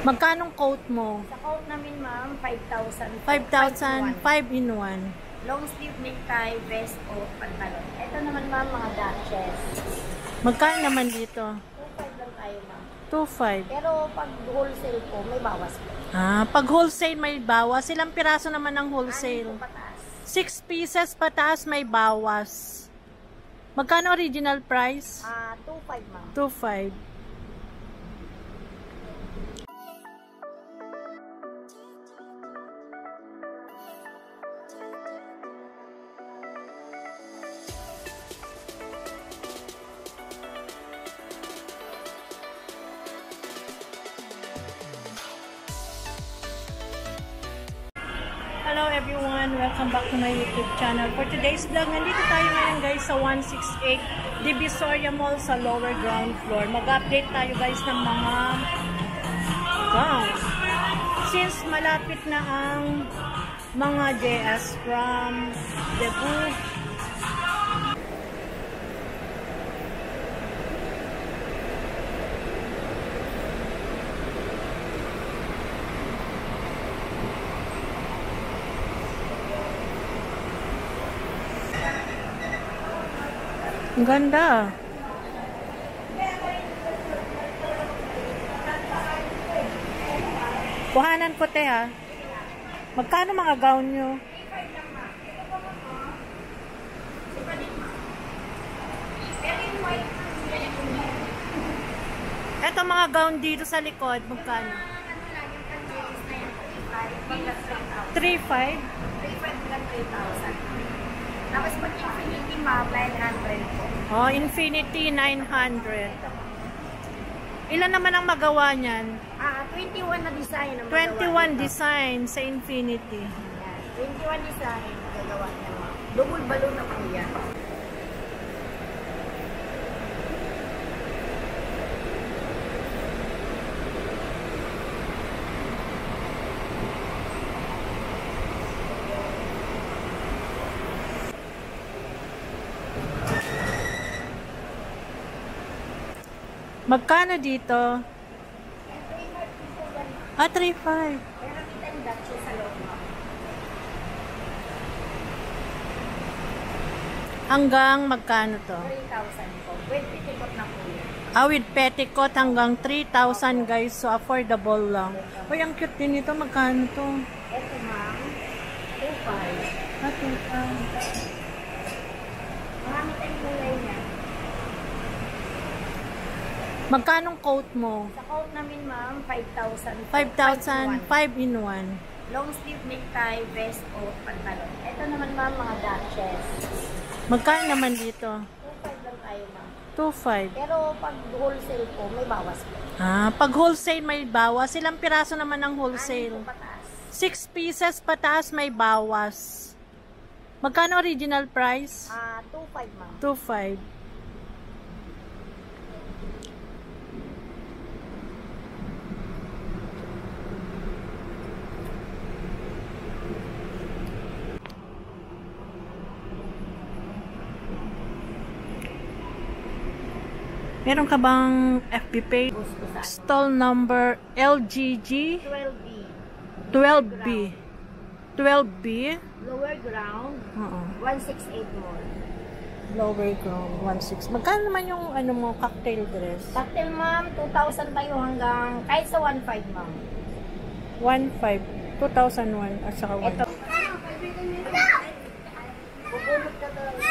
Magkanong coat mo? Sa coat namin, ma'am, 5,000. 5,000, 5 in 1. Long sleeve necktie, vest o pantalon. Ito naman, ma'am, mga Duchess. Magkano naman dito? 2,500 lang tayo, ma'am. 2,500. Pero pag wholesale po, may bawas po. Pag wholesale may bawas. Ilang piraso naman ang wholesale? 6 pieces pataas may bawas. Magkano original price? 2,500, ma'am. 2,500. Hello everyone! Welcome back to my YouTube channel. For today's vlog, nandito tayo ngayon guys sa 168 Divisoria Mall sa lower ground floor. Mag-update tayo guys ng mga gowns. Since malapit na ang mga JS from Cebu, ang ganda. Kuhanan ko te ha. Magkano mga gown nyo? Eto mga gown dito sa likod, magkano? 3,500? 3,500 lang 3,000. Tapos pag Infinity, ma'am, 900 po. Oh, Infinity 900. Ilan naman ang magawa niyan? 21 na design. 21 design sa Infinity. Yan. 21 design na gagawa niya, ma'am. Double balloon na po yan. Magkano dito? 3,500. Pero kita yung Duchess sa loob, ma'am. Hanggang magkano to? 3,000 po. With petticoat na po yan. With petticoat hanggang 3,000 guys. So affordable lang. Uy, ang cute din ito. Magkano to? Ito, ma'am. 2,500. 2,500. Marami tayong kulay niya. Magkanong coat mo? Sa coat namin, ma'am, 5,000. 5,000, 5 in 1. Long sleeve necktie, vest o pantalon. Ito naman, ma'am, mga Duchess. Magkano naman dito? 2,500 lang tayo, ma'am. 2,500. Pero pag wholesale po, may bawas po. Pag wholesale may bawas. Ilang piraso naman ang wholesale? 6 pieces pataas may bawas. Magkano original price? 2,500, ma'am. 2,500. Meron ka bang FB page? Stall number LGG 12B. 12B. 12B. Lower ground, 168 mall. Lower ground, 16. Magkano naman yung ano mo, cocktail dress? Cocktail, ma'am, 2,000 tayo hanggang kahit sa 1,500, ma'am. 1,500. 2,001 at saka 1. Ito. Bubulot ka talaga.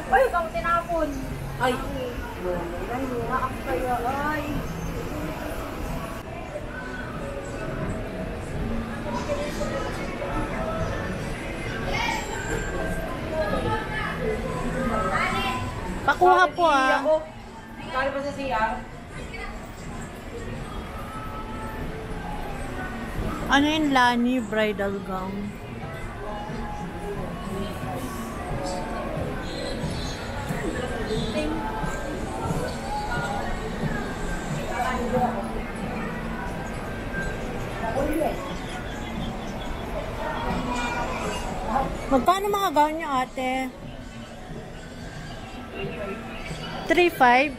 Ay, kamo tinapon. Ay, naak kaya, ay. Pakuha po Kali pa sa CR? Ano yung Lani bridal gown? Magkano mga gown niyo, ate? 3.5?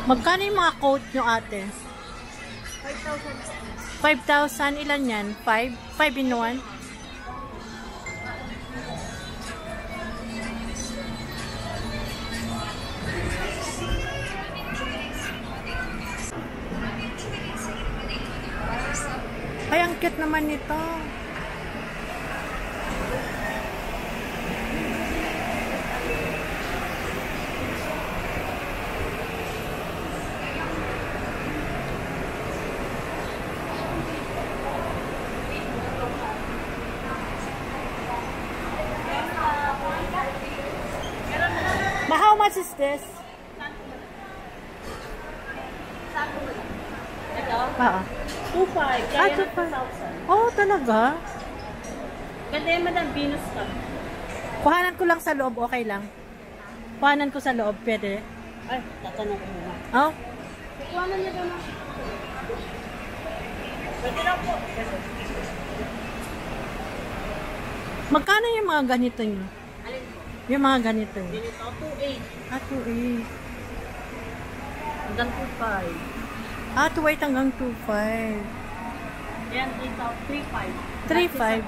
Magkano yung mga coat nyo, ate? 5,000. 5,000? Ilan yan? 5? 5 in 1? Ay, ang cute naman nito. How much is this? Ito? Oo. 2.5. Kaya na 2,000. Oh, talaga? Ganda yung Madam Venus ka. Kuhanan ko lang sa loob, okay lang? Kuhanan ko sa loob, pwede? Ay, tatanong ko muna. Oh? Kuhanan niya doon. Pwede lang po. Magkano yung mga ganito nyo? Alin po? Yung mga ganito nyo? Ganito, 2.8. Ah, 2.8. Hanggang 2.5. Ah, 2.8 hanggang 2.5. Yan, 3.5. 3.5.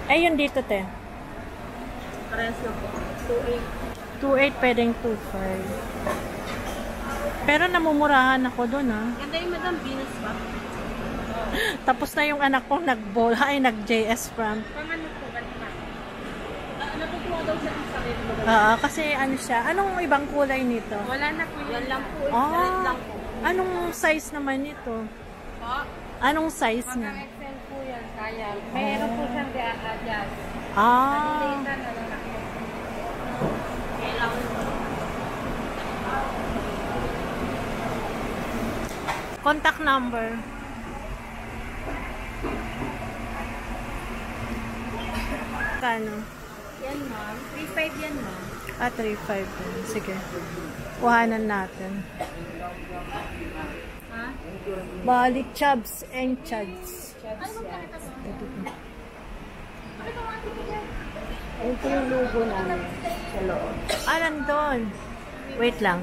Eh, yun dito, te. Parehas na po. 2.8. 2.8, pwedeng 2.5. Pero namumurahan ako doon, ah. Ganda yung Madam Venus ba? Tapos na yung anak ko nag-JS from. Pamano po, ganito. Natutuwa daw siya ng sarili mo. Kasi ano siya. Anong ibang kulay nito? Wala na po. Yan lang po. Ah, Yan lang po. anong size naman nito? Po? Anong size niya? Mga XL po yan. Kaya. Mayroon po siyang adjust. Ah. Kailangan po. Contact number. Kano? Yan ma'am. 3.5 yan ma'am. Ah, 3.5. Sige. Kuhanan natin. Ha? Bali, chubs and chuds. Ano ba ganito sa Ito yung logo namin sa loob. Ah, nandun. Wait lang.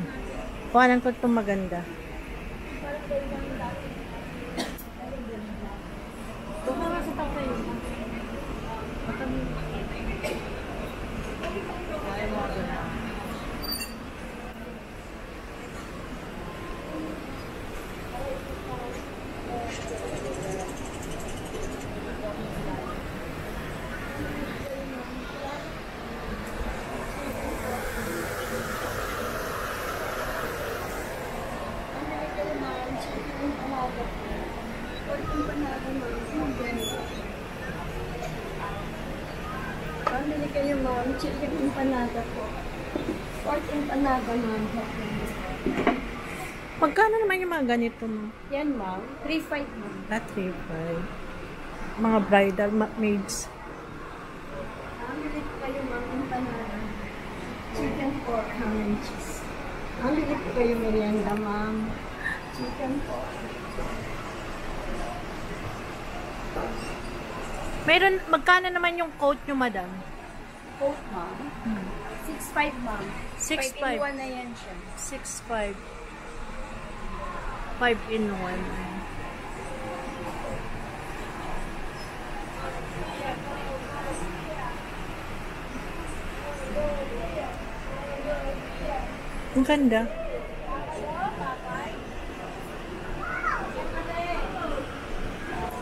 Kuhanan ko itong maganda. Bumara sa tao kayo. Pamili kayo ma'am, chicken empanada po. Pork empanada ma'am. Magkano naman yung mga ganito mo? Yan ma'am, 3.5 ma'am. Ah, 3.5. Mga bridal maids. Pamili kayo ma'am, empanada. Chicken pork, ham and cheese. Pamili kayo merienda ma'am. Chicken pork. Meron, magkano naman yung coat nyo, madam? Coat ma'am. 6.5 ma'am. 6.5. 5 in 1 na yan siya. 6.5. 5 in 1. Ang ganda.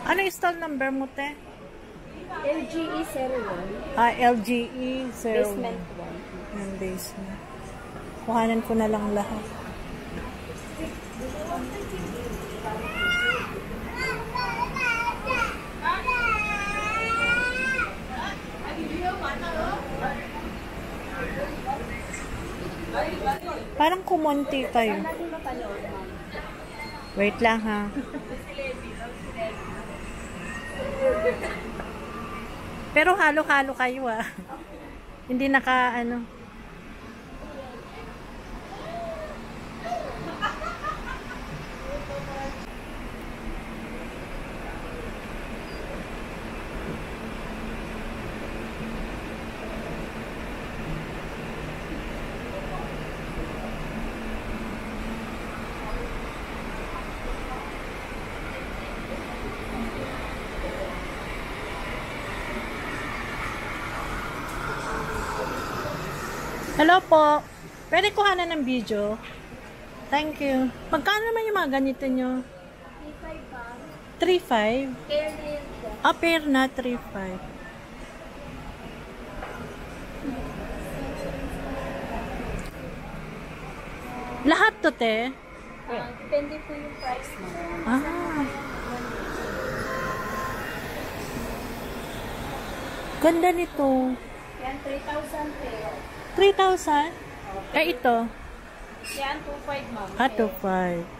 Ano yung stall number mo, te? LGE 01. Ah, LGE 0. Basement 1. Yung basement. Kuhanan ko na lang lahat. Parang kumonti tayo. Natin mapanood ma'am. Wait lang ha. Pero halo-halo kayo ah. Hindi naka ano. Hello po. Pwede kuhanan ng video? Thank you. Magkano naman yung mga ganito nyo? 3.5? 3.5? Pair na yun po. Ah, pair na 3.5. Lahat to, te? Depende po yung price mo. Ah. Ganda nito. Yan, 3,000 pair. 3,000? Eh, ito? Yan, 2,500 ma'am. Ah, 2.5.